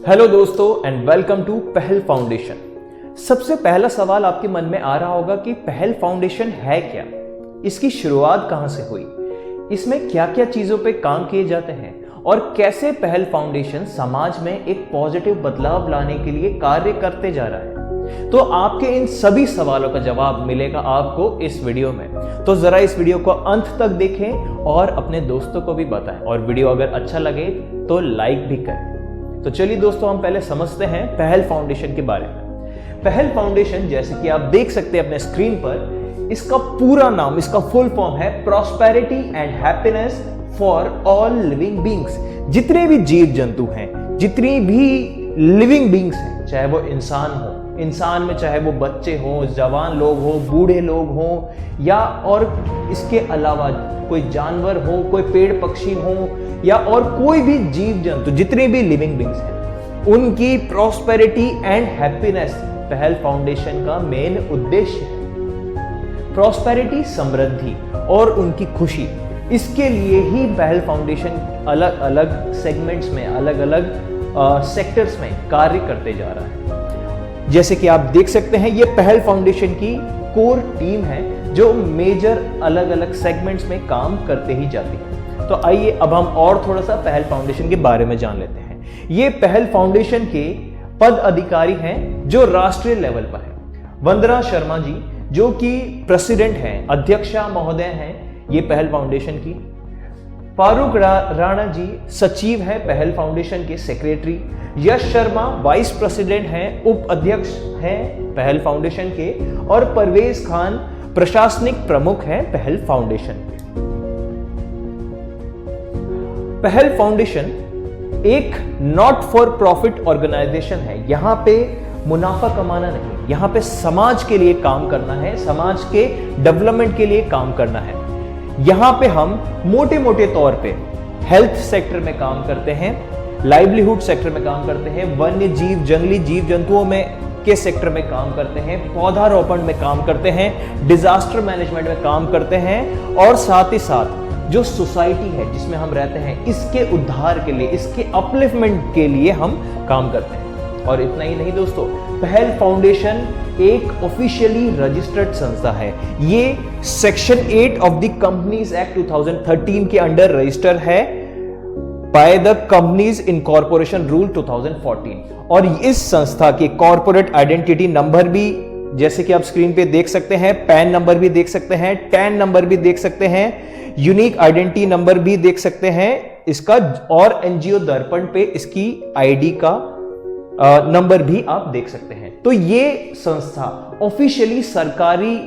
Hello दोस्तों and welcome to पहल foundation. सबसे पहला सवाल आपके मन में आ रहा होगा कि पहल फाउंडेशन है क्या, इसकी शुरुआत कहां से हुई, इसमें क्या क्या चीजों पे काम किए जाते हैं और कैसे पहल फाउंडेशन समाज में एक पॉजिटिव बदलाव लाने के लिए कार्य करते जा रहा है। तो आपके इन सभी सवालों का जवाब मिलेगा आपको इस वीडियो में। तो जरा इस वीडियो को अंत तक देखें और अपने दोस्तों को भी बताएं, और वीडियो अगर अच्छा लगे तो लाइक भी करें। तो चलिए दोस्तों, हम पहले समझते हैं पहल फाउंडेशन के बारे में। पहल फाउंडेशन, जैसे कि आप देख सकते हैं अपने स्क्रीन पर, इसका पूरा नाम, इसका फुल फॉर्म है prosperity and happiness for all living beings. जितने भी जीव जंतु हैं, जितनी भी लिविंग बीइंग्स हैं, चाहे वो इंसान में चाहे वो बच्चे हों, जवान लोग हों, बूढ़े लोग हों, या और इसके अलावा कोई जानवर हो, कोई पेड़ पक्षी हो, या और कोई भी जीव जंतु, जितने भी लिविंग बीइंग्स हैं, उनकी प्रॉस्पेरिटी एंड हैप्पीनेस पहल फाउंडेशन का मेन उद्देश्य है। प्रॉस्पेरिटी, समृद्धि और उनकी खुशी, इसके लिए ही पहल फाउंडेशन अलग अलग सेगमेंट्स में, अलग अलग सेक्टर्स में कार्य करते जा रहा है। जैसे कि आप देख सकते हैं, ये पहल फाउंडेशन की कोर टीम है जो मेजर अलग अलग सेगमेंट्स में काम करते ही जाती है। तो आइए अब हम और थोड़ा सा पहल फाउंडेशन के बारे में जान लेते हैं। ये पहल फाउंडेशन के पद अधिकारी हैं जो राष्ट्रीय लेवल पर है। वंदना शर्मा जी, जो कि प्रेसिडेंट हैं, अध्यक्षा महोदय हैं ये पहल फाउंडेशन की। फारूक राणा जी सचिव हैं पहल फाउंडेशन के सेक्रेटरी। यश शर्मा वाइस प्रेसिडेंट हैं, उप अध्यक्ष हैं पहल फाउंडेशन के। और परवेज खान प्रशासनिक प्रमुख हैं पहल फाउंडेशन के। पहल फाउंडेशन एक नॉट फॉर प्रॉफिट ऑर्गेनाइजेशन है। यहां पे मुनाफा कमाना नहीं, यहां पे समाज के लिए काम करना है, समाज के डेवलपमेंट के लिए काम करना है। यहां पे हम मोटे मोटे तौर पे हेल्थ सेक्टर में काम करते हैं, लाइवलीहुड सेक्टर में काम करते हैं, वन्य जीव, जंगली जीव जंतुओं में के सेक्टर में काम करते हैं, पौधारोपण में काम करते हैं, डिजास्टर मैनेजमेंट में काम करते हैं, और साथ ही साथ जो सोसाइटी है जिसमें हम रहते हैं, इसके उद्धार के लिए, इसके अपलिफ्टमेंट के लिए हम काम करते हैं। और इतना ही नहीं दोस्तों, पहल फाउंडेशन एक ऑफिशियली रजिस्टर्ड संस्था है। ये section 8 of the companies act 2013 के अंडर रजिस्टर है by the companies incorporation rule 2014। और इस संस्था के कॉर्पोरेट आइडेंटिटी नंबर भी, जैसे कि आप स्क्रीन पे देख सकते हैं, पैन नंबर भी देख सकते हैं, टैन नंबर भी देख सकते हैं, यूनिक आइडेंटिटी नंबर भी देख सकते हैं इसका, और एनजीओ दर्पण पे इसकी आईडी का नंबर भी आप देख सकते हैं। तो ये संस्था ऑफिशियली सरकारी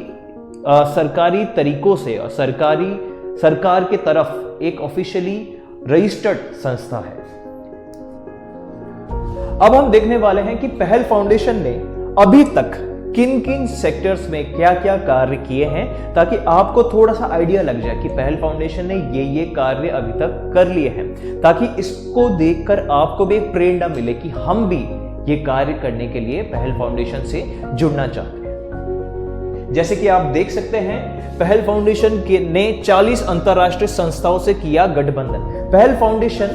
तरीकों से और सरकार के तरफ एक ऑफिशियली रजिस्टर्ड संस्था है। अब हम देखने वाले हैं कि पहल फाउंडेशन ने अभी तक किन किन सेक्टर्स में क्या क्या कार्य किए हैं, ताकि आपको थोड़ा सा आइडिया लग जाए कि पहल फाउंडेशन ने ये कार्य अभी तक कर लिए हैं, ताकि इसको देखकर आपको भी एक प्रेरणा मिले कि हम भी ये कार्य करने के लिए पहल फाउंडेशन से जुड़ना चाहते हैं। जैसे कि आप देख सकते हैं, पहल फाउंडेशन ने 40 अंतरराष्ट्रीय संस्थाओं से किया गठबंधन। पहल फाउंडेशन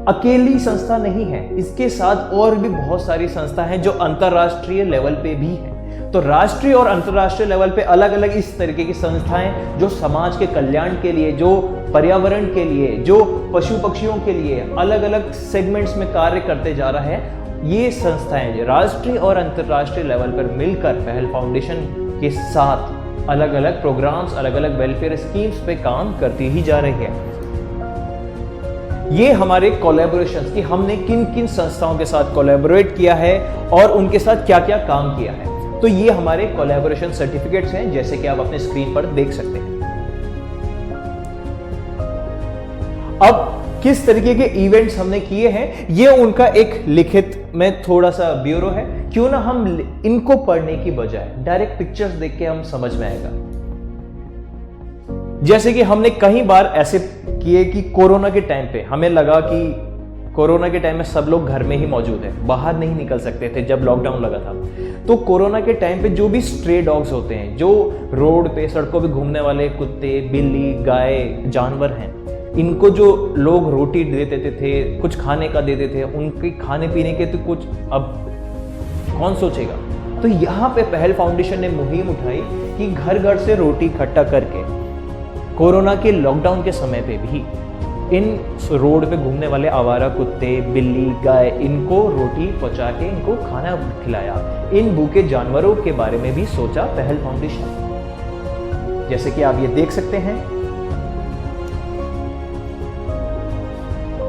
अकेली संस्था नहीं है, इसके साथ और भी बहुत सारी संस्था हैं जो अंतरराष्ट्रीय लेवल पे भी हैं। तो राष्ट्रीय और अंतरराष्ट्रीय लेवल पे अलग अलग इस तरीके की संस्थाएं जो समाज के कल्याण के लिए, जो पर्यावरण के लिए, जो पशु पक्षियों के लिए अलग अलग सेगमेंट्स में कार्य करते जा रहा है, ये संस्थाएं राष्ट्रीय और अंतरराष्ट्रीय लेवल पर मिलकर पहल फाउंडेशन के साथ अलग अलग प्रोग्राम्स, अलग अलग वेलफेयर स्कीम्स पे काम करती ही जा रही है। ये हमारे कोलैबोरेशंस की, हमने किन किन संस्थाओं के साथ कोलैबोरेट किया है और उनके साथ क्या क्या काम किया है, तो ये हमारे कोलैबोरेशन सर्टिफिकेट्स हैं, जैसे कि आप अपने स्क्रीन पर देख सकते हैं। अब किस तरीके के इवेंट्स हमने किए हैं, ये उनका एक लिखित में थोड़ा सा ब्यूरो है। क्यों ना हम इनको पढ़ने की बजाय डायरेक्ट पिक्चर्स देख के हम समझ में आएगा। जैसे कि हमने कई बार ऐसे किए कि कोरोना के टाइम पे हमें लगा कि कोरोना के टाइम में सब लोग घर में ही मौजूद है, बाहर नहीं निकल सकते थे जब लॉकडाउन लगा था। तो कोरोना के टाइम पे जो भी स्ट्रे डॉग्स होते हैं, जो रोड पे, सड़कों पे घूमने वाले कुत्ते, बिल्ली, गाय, जानवर हैं, इनको जो लोग रोटी दे देते थे, कुछ खाने का देते थे, उनके खाने पीने के तो कुछ अब कौन सोचेगा। तो यहाँ पे पहल फाउंडेशन ने मुहिम उठाई कि घर घर से रोटी इकट्ठा करके कोरोना के लॉकडाउन के समय पे भी इन रोड पे घूमने वाले आवारा कुत्ते, बिल्ली, गाय, इनको रोटी पहुंचा के इनको खाना खिलाया। इन भूखे जानवरों के बारे में भी सोचा पहल फाउंडेशन। जैसे कि आप ये देख सकते हैं,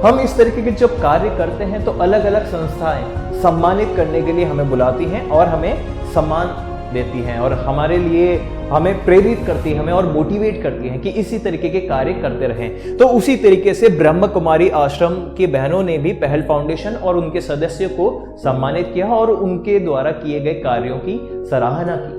हम इस तरीके के जब कार्य करते हैं तो अलग अलग संस्थाएं सम्मानित करने के लिए हमें बुलाती हैं और हमें सम्मान देती हैं और हमारे लिए हमें प्रेरित करती है, हमें और मोटिवेट करती हैं कि इसी तरीके के कार्य करते रहें। तो उसी तरीके से ब्रह्म कुमारी आश्रम की बहनों ने भी पहल फाउंडेशन और उनके सदस्यों को सम्मानित किया और उनके द्वारा किए गए कार्यों की सराहना की।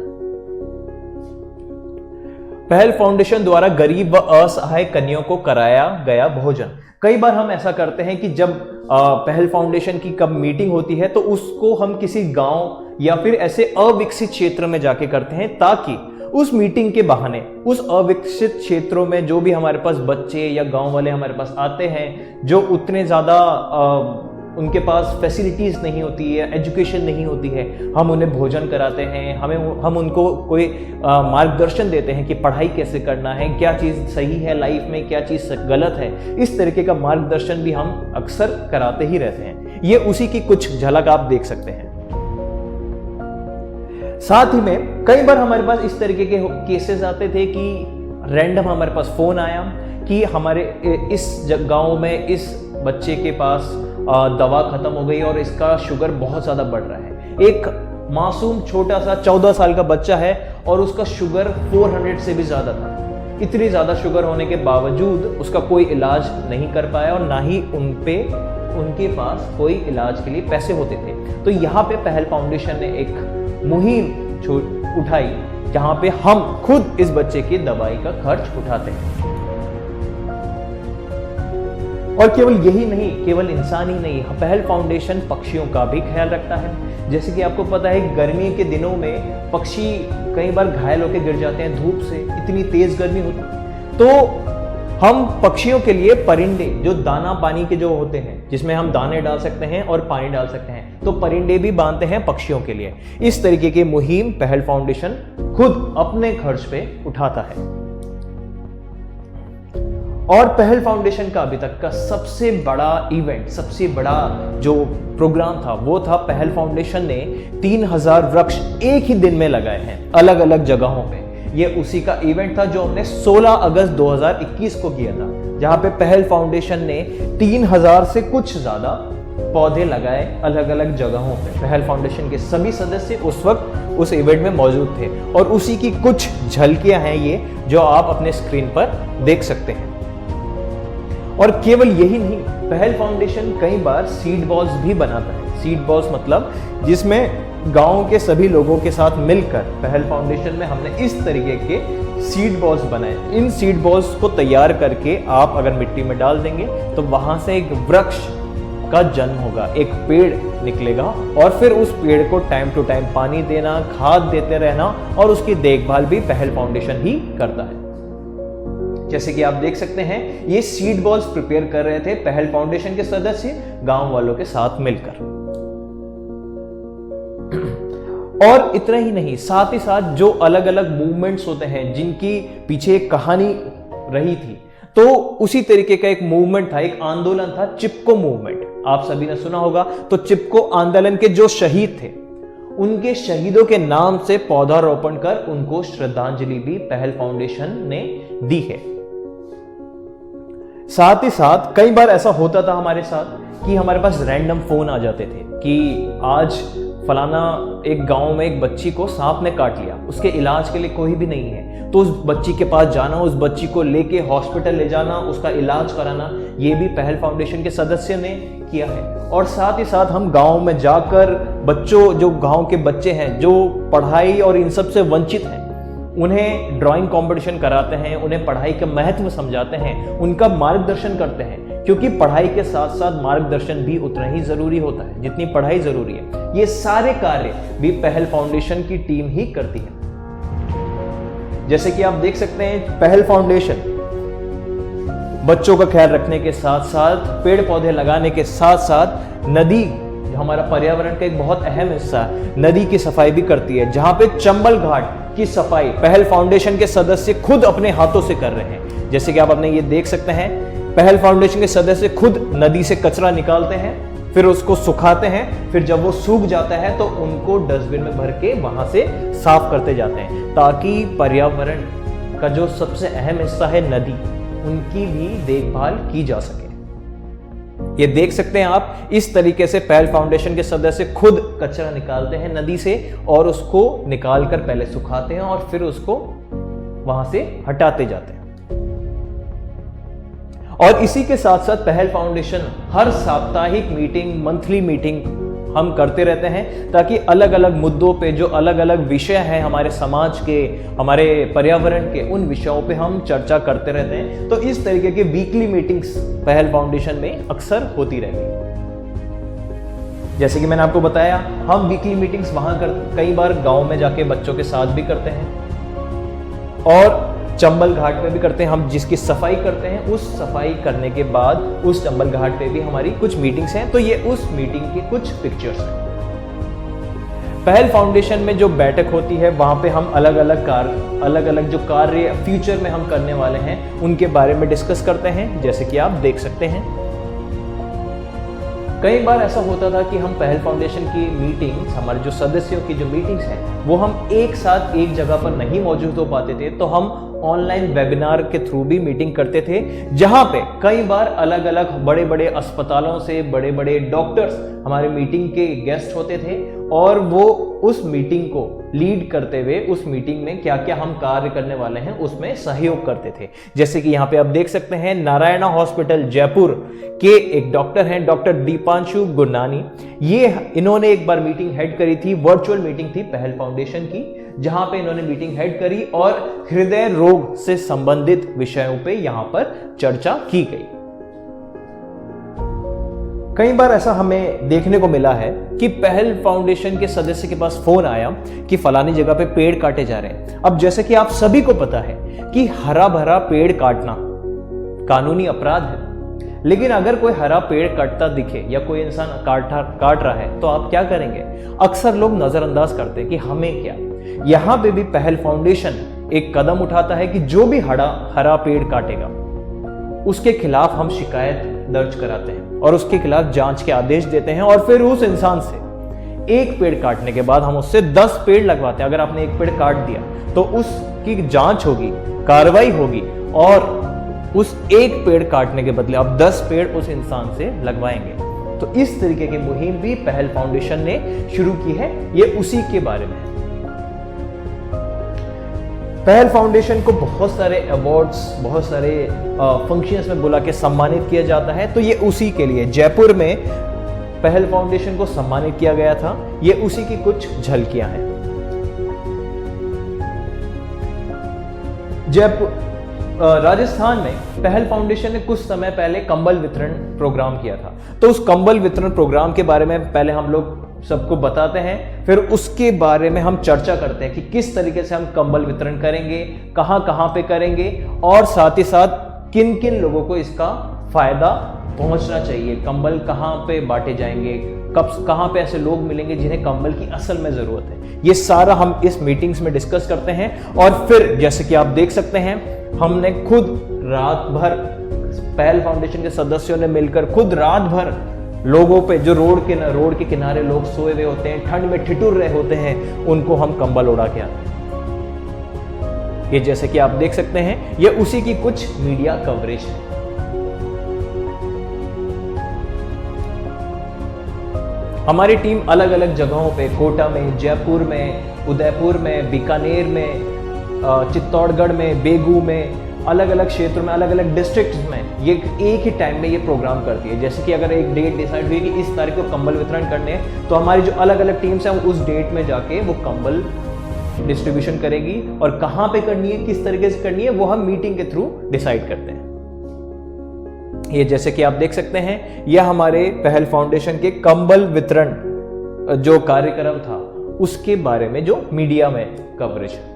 पहल फाउंडेशन द्वारा गरीब व असहाय कन्याओं को कराया गया भोजन। कई बार हम ऐसा करते हैं कि जब पहल फाउंडेशन की कब मीटिंग होती है तो उसको हम किसी गांव या फिर ऐसे अविकसित क्षेत्र में जाके करते हैं, ताकि उस मीटिंग के बहाने उस अविकसित क्षेत्रों में जो भी हमारे पास बच्चे या गांव वाले हमारे पास आते हैं, जो उतने ज़्यादा उनके पास फैसिलिटीज़ नहीं होती है, एजुकेशन नहीं होती है, हम उन्हें भोजन कराते हैं, हम उनको कोई मार्गदर्शन देते हैं कि पढ़ाई कैसे करना है, क्या चीज़ सही है लाइफ में, क्या चीज़ गलत है। इस तरीके का मार्गदर्शन भी हम अक्सर कराते ही रहते हैं। ये उसी की कुछ झलक आप देख सकते हैं। साथ ही में कई बार हमारे पास इस तरीके के केसेस आते थे कि रैंडम हमारे पास फोन आया कि हमारे इस गांव में इस बच्चे के पास दवा खत्म हो गई और इसका शुगर बहुत ज़्यादा बढ़ रहा है। एक मासूम छोटा सा 14 साल का बच्चा है और उसका शुगर 400 से भी ज़्यादा था। इतनी ज़्यादा शुगर होने के बावजूद उसका कोई इलाज नहीं कर पाया और ना ही उनके पास कोई इलाज के लिए पैसे होते थे। तो यहाँ पे पहल फाउंडेशन ने एक मुहिम उठाई जहाँ पे हम खुद इस बच्चे की दवाई का खर्च उठाते हैं। और केवल यही नहीं, केवल इंसान ही नहीं, पहल फाउंडेशन पक्षियों का भी ख्याल रखता है। जैसे कि आपको पता है गर्मी के दिनों में पक्षी कई बार घायल होकर गिर जाते हैं धूप से, इतनी तेज गर्मी होती है। तो हम पक्षियों के लिए परिंदे, जो दाना पानी के जो होते हैं, जिसमें हम दाने डाल सकते हैं और पानी डाल सकते हैं, तो परिंदे भी बांधते हैं पक्षियों के लिए। इस तरीके की मुहिम पहल फाउंडेशन खुद अपने खर्च पे उठाता है। और पहल फाउंडेशन का अभी तक का सबसे बड़ा इवेंट, सबसे बड़ा जो प्रोग्राम था वो था पहल फाउंडेशन ने 3000 वृक्ष एक ही दिन में लगाए हैं अलग अलग जगहों पे। ये उसी का इवेंट था जो हमने 16 अगस्त 2021 को किया था, जहां पे पहल फाउंडेशन ने 3000 से कुछ ज्यादा पौधे लगाए अलग अलग जगहों पे। पहल फाउंडेशन के सभी सदस्य उस वक्त उस इवेंट में मौजूद थे और उसी की कुछ झलकियां हैं ये जो आप अपने स्क्रीन पर देख सकते हैं। और केवल यही नहीं, पहल फाउंडेशन कई बार सीड बॉल्स भी बनाता है। सीड बॉल्स मतलब जिसमें गांव के सभी लोगों के साथ मिलकर पहल फाउंडेशन में हमने इस तरीके के सीड बॉल्स बनाए। इन सीड बॉल्स को तैयार करके आप अगर मिट्टी में डाल देंगे तो वहां से एक वृक्ष का जन्म होगा, एक पेड़ निकलेगा और फिर उस पेड़ को टाइम टू टाइम पानी देना, खाद देते रहना और उसकी देखभाल भी पहल फाउंडेशन ही करता है। जैसे कि आप देख सकते हैं, ये सीड बॉल्स प्रिपेयर कर रहे थे पहल फाउंडेशन के सदस्य गांव वालों के साथ मिलकर। और इतना ही नहीं, साथ ही साथ जो अलग अलग मूवमेंट्स होते हैं जिनकी पीछे एक कहानी रही थी, तो उसी तरीके का एक मूवमेंट था, एक आंदोलन था, चिपको मूवमेंट। आप सभी ने सुना होगा। तो चिपको आंदोलन के जो शहीद थे, उनके शहीदों के नाम से पौधारोपण कर उनको श्रद्धांजलि भी पहल फाउंडेशन ने दी है। साथ ही साथ कई बार ऐसा होता था हमारे साथ कि हमारे पास रैंडम फोन आ जाते थे कि आज फलाना एक गांव में एक बच्ची को सांप ने काट लिया, उसके इलाज के लिए कोई भी नहीं है, तो उस बच्ची के पास जाना, उस बच्ची को लेके हॉस्पिटल ले जाना, उसका इलाज कराना, ये भी पहल फाउंडेशन के सदस्य ने किया है। और साथ ही साथ हम गांव में जाकर बच्चों, जो गांव के बच्चे हैं जो पढ़ाई और इन सब से वंचित हैं, उन्हें ड्राइंग कंपटीशन कराते हैं, उन्हें पढ़ाई का महत्व समझाते हैं, उनका मार्गदर्शन करते हैं, क्योंकि पढ़ाई के साथ साथ मार्गदर्शन भी उतना ही जरूरी होता है जितनी पढ़ाई जरूरी है। ये सारे कार्य भी पहल फाउंडेशन की टीम ही करती है। जैसे कि आप देख सकते हैं, पहल फाउंडेशन बच्चों का ख्याल रखने के साथ साथ, पेड़ पौधे लगाने के साथ साथ नदी, जो हमारा पर्यावरण का एक बहुत अहम हिस्सा है, नदी की सफाई भी करती है। जहां पे चंबल घाट की सफाई पहल फाउंडेशन के सदस्य खुद अपने हाथों से कर रहे हैं। जैसे कि आप अपने ये देख सकते हैं, पहल फाउंडेशन के सदस्य खुद नदी से कचरा निकालते हैं, फिर उसको सुखाते हैं, फिर जब वो सूख जाता है तो उनको डस्टबिन में भर के वहां से साफ करते जाते हैं, ताकि पर्यावरण का जो सबसे अहम हिस्सा है नदी, उनकी भी देखभाल की जा सके। ये देख सकते हैं आप, इस तरीके से पहल फाउंडेशन के सदस्य खुद कचरा निकालते हैं नदी से और उसको निकालकर पहले सुखाते हैं और फिर उसको वहां से हटाते जाते हैं। और इसी के साथ साथ पहल फाउंडेशन हर साप्ताहिक मीटिंग, मंथली मीटिंग हम करते रहते हैं, ताकि अलग अलग मुद्दों पे, जो अलग अलग विषय हैं हमारे समाज के, हमारे पर्यावरण के, उन विषयों पे हम चर्चा करते रहते हैं। तो इस तरीके की वीकली मीटिंग्स पहल फाउंडेशन में अक्सर होती रहती है। जैसे कि मैंने आपको बताया, हम वीकली मीटिंग्स वहां कई बार गांव में जाके बच्चों के साथ भी करते हैं और चंबल घाट पे भी करते हैं। हम जिसकी सफाई करते हैं, उस सफाई करने के बाद उस चंबल घाट पे भी हमारी कुछ मीटिंग्स हैं। तो ये उस मीटिंग की कुछ पिक्चर्स हैं। पहल फाउंडेशन में जो बैठक होती है, वहां पे हम अलग अलग जो कार्य फ्यूचर में हम करने वाले हैं, उनके बारे में डिस्कस करते हैं, जैसे कि आप देख सकते हैं। कई बार ऐसा होता था कि हम पहल फाउंडेशन की मीटिंग्स, हमारे जो सदस्यों की जो मीटिंग्स हैं, वो हम एक साथ एक जगह पर नहीं मौजूद हो पाते थे, तो हम ऑनलाइन वेबिनार के थ्रू भी मीटिंग करते थे, जहां पे कई बार अलग अलग बड़े बड़े अस्पतालों से बड़े बड़े डॉक्टर्स हमारे मीटिंग के गेस्ट होते थे और वो उस मीटिंग को लीड करते हुए उस मीटिंग में क्या क्या हम कार्य करने वाले हैं उसमें सहयोग करते थे। जैसे कि यहाँ पे आप देख सकते हैं, नारायणा हॉस्पिटल जयपुर के एक डॉक्टर हैं, डॉक्टर दीपांशु गुरनानी। इन्होंने एक बार मीटिंग हेड करी थी, वर्चुअल मीटिंग थी पहल फाउंडेशन की, जहां पे इन्होंने मीटिंग हेड करी और हृदय रोग से संबंधित विषयों पे यहां पर चर्चा की गई। कई बार ऐसा हमें देखने को मिला है कि पहल फाउंडेशन के सदस्य के पास फोन आया कि फलानी जगह पे पेड़ काटे जा रहे हैं। अब जैसे कि आप सभी को पता है कि हरा भरा पेड़ काटना कानूनी अपराध है, लेकिन अगर कोई हरा पेड़ काटता दिखे या कोई इंसान काट रहा है तो आप क्या करेंगे? अक्सर लोग नजरअंदाज करते हैं कि हमें क्या। यहां पे भी पहल फाउंडेशन एक कदम उठाता है कि जो भी हरा पेड़ काटेगा उसके खिलाफ हम शिकायत दर्ज कराते हैं और उसके खिलाफ जांच के आदेश देते हैं, और फिर उस इंसान से एक पेड़ काटने के बाद हम उससे 10 पेड़ लगवाते हैं। अगर आपने एक पेड़ काट दिया तो उसकी जांच होगी, कार्रवाई होगी और उस एक पेड़ काटने के बदले आप 10 पेड़ उस इंसान से लगवाएंगे। तो इस तरीके की मुहिम भी पहल फाउंडेशन ने शुरू की है, ये उसी के बारे में है। पहल फाउंडेशन को बहुत सारे अवार्ड्स, बहुत सारे फंक्शंस में बुला के सम्मानित किया जाता है, तो ये उसी के लिए जयपुर में पहल फाउंडेशन को सम्मानित किया गया था। ये उसी की कुछ झलकियां हैं। राजस्थान में पहल फाउंडेशन ने कुछ समय पहले कंबल वितरण प्रोग्राम किया था। तो उस कंबल वितरण प्रोग्राम के बारे में पहले हम लोग सबको बताते हैं, फिर उसके बारे में हम चर्चा करते हैं कि किस तरीके से हम कंबल वितरण करेंगे, कहां कहां पे करेंगे और साथ ही साथ किन किन लोगों को इसका फायदा पहुंचना चाहिए, कंबल कहां पे बांटे जाएंगे, कहां पे ऐसे लोग मिलेंगे जिन्हें कंबल की असल में जरूरत है। ये सारा हम इस मीटिंग्स में डिस्कस करते हैं। और फिर जैसे कि आप देख सकते हैं, हमने खुद रात भर, पहल फाउंडेशन के सदस्यों ने मिलकर खुद रात भर लोगों पे, जो रोड के किनारे लोग सोए हुए होते हैं, ठंड में ठिठुर रहे होते हैं, उनको हम कंबल उड़ा के आते हैं। ये जैसे कि आप देख सकते हैं, ये उसी की कुछ मीडिया कवरेज है। हमारी टीम अलग अलग जगहों पे, कोटा में, जयपुर में, उदयपुर में, बीकानेर में, चित्तौड़गढ़ में, बेगू में, अलग अलग क्षेत्रों में, अलग अलग डिस्ट्रिक्ट्स में ये एक ही टाइम में ये प्रोग्राम करती है। जैसे कि अगर एक डेट डिसाइड हुई कि इस तारीख को कंबल वितरण करने हैं, तो हमारी जो अलग अलग टीम्स हैं उस डेट में जाके वो कंबल डिस्ट्रीब्यूशन करेगी, और कहाँ पे करनी है, किस तरीके से करनी है, वो हम मीटिंग के थ्रू डिसाइड करते हैं। ये जैसे कि आप देख सकते हैं, यह हमारे पहल फाउंडेशन के कंबल वितरण जो कार्यक्रम था उसके बारे में जो मीडिया में कवरेज है।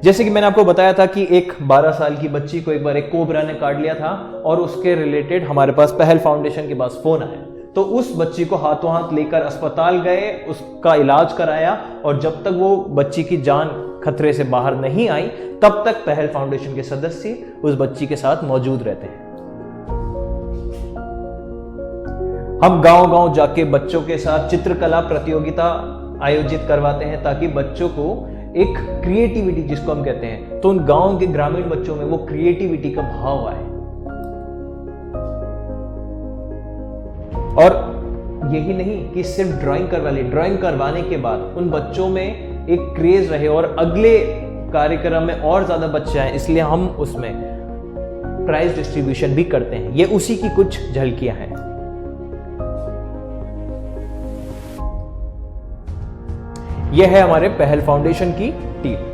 जैसे कि मैंने आपको बताया था कि एक 12 साल की बच्ची को एक बार एक कोबरा ने काट लिया था और उसके रिलेटेड हमारे पास पहल फाउंडेशन के पास फोन आया। तो उस बच्ची को हाथों हाथ लेकर अस्पताल गए, उसका इलाज कराया और जब तक वो बच्ची की जान खतरे से बाहर नहीं आई तब तक पहल फाउंडेशन के सदस्य उस बच्ची के साथ मौजूद रहते हैं। हम गांव-गांव जाके बच्चों के साथ चित्रकला प्रतियोगिता आयोजित करवाते हैं ताकि बच्चों को एक क्रिएटिविटी, जिसको हम कहते हैं, तो उन गांव के ग्रामीण बच्चों में वो क्रिएटिविटी का भाव आए। और यही नहीं कि सिर्फ ड्राइंग करवा ली, ड्राइंग करवाने के बाद उन बच्चों में एक क्रेज रहे और अगले कार्यक्रम में और ज्यादा बच्चे आए, इसलिए हम उसमें प्राइज डिस्ट्रीब्यूशन भी करते हैं। ये उसी की कुछ झलकियां हैं। यह है हमारे पहल फाउंडेशन की टीम।